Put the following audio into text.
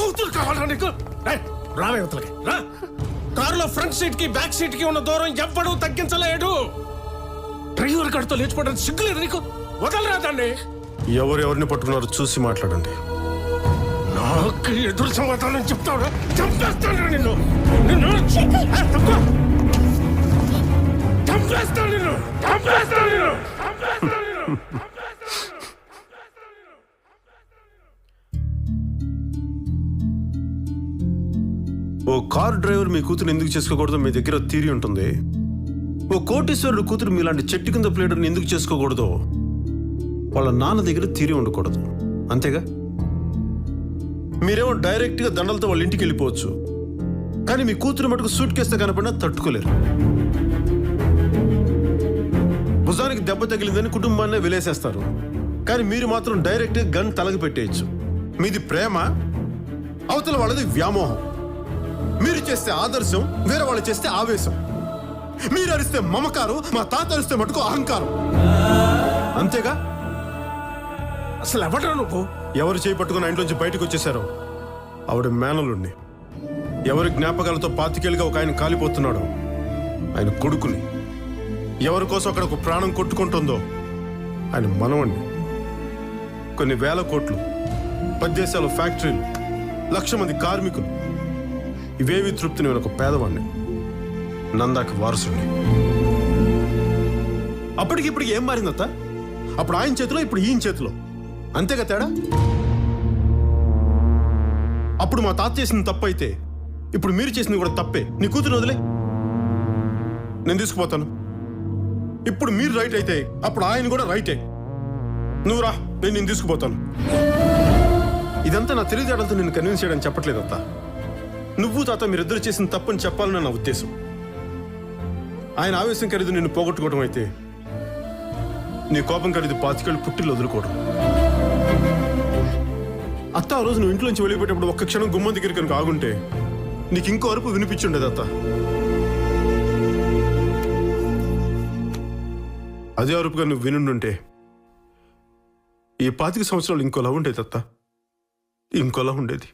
కూతురు కావాలా నీకు? రావే అవతలకి రా. కారులో ఫ్రంట్ సీట్ కి బ్యాక్ సీట్ కి ఉన్న దూరం ఎవ్వడూ తగ్గించలేడు. డ్రైవర్ గడితో లేచిపోవడానికి సిగ్గులేదు నీకు? వదలరాదండి. ఎవరెవరిని పట్టుకున్నారో చూసి మాట్లాడండి. నాకు ఎదురు సమాధానం చెప్తావురా? చంపేస్తాను నిన్ను. నిన్ను తక్కువ చంపేస్తాను నిన్ను. చంపేస్తాను నిన్ను. ఓ కార్ డ్రైవర్ మీ కూతురు ఎందుకు చేసుకోకూడదు మీ దగ్గర థియరీ ఉంటుంది. ఓ కోటీశ్వరుడు కూతురు మీలాంటి చెట్టు కింద ప్లేడర్ని ఎందుకు చేసుకోకూడదు వాళ్ళ నాన్న దగ్గర థియరీ ఉండకూడదు. అంతేగా? మీరేమో డైరెక్ట్గా దండలతో వాళ్ళ ఇంటికి వెళ్ళిపోవచ్చు, కానీ మీ కూతురు మటుకు సూట్ కేస్తే కనపడినా తట్టుకోలేరు. భుజానికి దెబ్బ తగిలిందని కుటుంబాన్నే వెలేసేస్తారు, కానీ మీరు మాత్రం డైరెక్ట్గా గన్ తలకి పెట్టేయచ్చు. మీది ప్రేమ, అవతల వాళ్ళది వ్యామోహం. మీరు చేస్తే ఆదర్శం, వేరే వాళ్ళు చేస్తే ఆవేశం. మీరు అరిస్తే మమకారం, మా తాత అరిస్తే మటుకు అహంకారం. అంతేగా? అసలు ఎవడరా నువ్వు? ఎవరు చేయి పట్టుకుని ఇంట్లోంచి బయటకు వచ్చేసారో ఆవిడ మేనలుండి. ఎవరి జ్ఞాపకాలతో పాతికేళ్ళుగా ఒక ఆయన కాలిపోతున్నాడో ఆయన కొడుకుని. ఎవరి కోసం అక్కడ ఒక ప్రాణం కొట్టుకుంటుందో ఆయన మనవండి. కొన్ని వేల కోట్లు, 10 దేశాలు ఫ్యాక్టరీలు, 1,00,000 మంది కార్మికులు. ఇవేవి తృప్తిని ఒక పేదవాడిని, నందాకి వారసుడిని. అప్పటికిప్పటికి ఏం మారిందత్త? అప్పుడు ఆయన చేతిలో, ఇప్పుడు ఈయన చేతిలో. అంతేగా తేడా? అప్పుడు మా తాత చేసింది తప్పు అయితే ఇప్పుడు మీరు చేసింది కూడా తప్పే. నీ కూతురు వదిలే, నేను తీసుకుపోతాను. ఇప్పుడు మీరు రైట్ అయితే అప్పుడు ఆయన కూడా రైటే. నువ్వు రా, నేను తీసుకుపోతాను. ఇదంతా నా తెలివితేటలతో నిన్ను కన్విన్స్ చేయడానికి చెప్పట్లేదత్తా. నువ్వు తాత మీరిద్దరు చేసిన తప్పని చెప్పాలని నా ఉద్దేశం. ఆయన ఆవేశం ఖరీదు నిన్ను పోగొట్టుకోవడం అయితే నీ కోపం ఖరీదు 25 ఏళ్ళు పుట్టిల్లు వదులుకోవడం. అత్త ఆ రోజు నువ్వు ఇంట్లోంచి వెళ్ళిపోయేటప్పుడు ఒక్క క్షణం గుమ్మం దగ్గర కనుక ఆగుంటే నీకు ఇంకో అరుపు వినిపించుండేది అత్త. అదే అరుపుగా నువ్వు వినుండుంటే ఈ 25 సంవత్సరాలు ఇంకోలా ఉండేది అత్త, ఇంకోలా ఉండేది.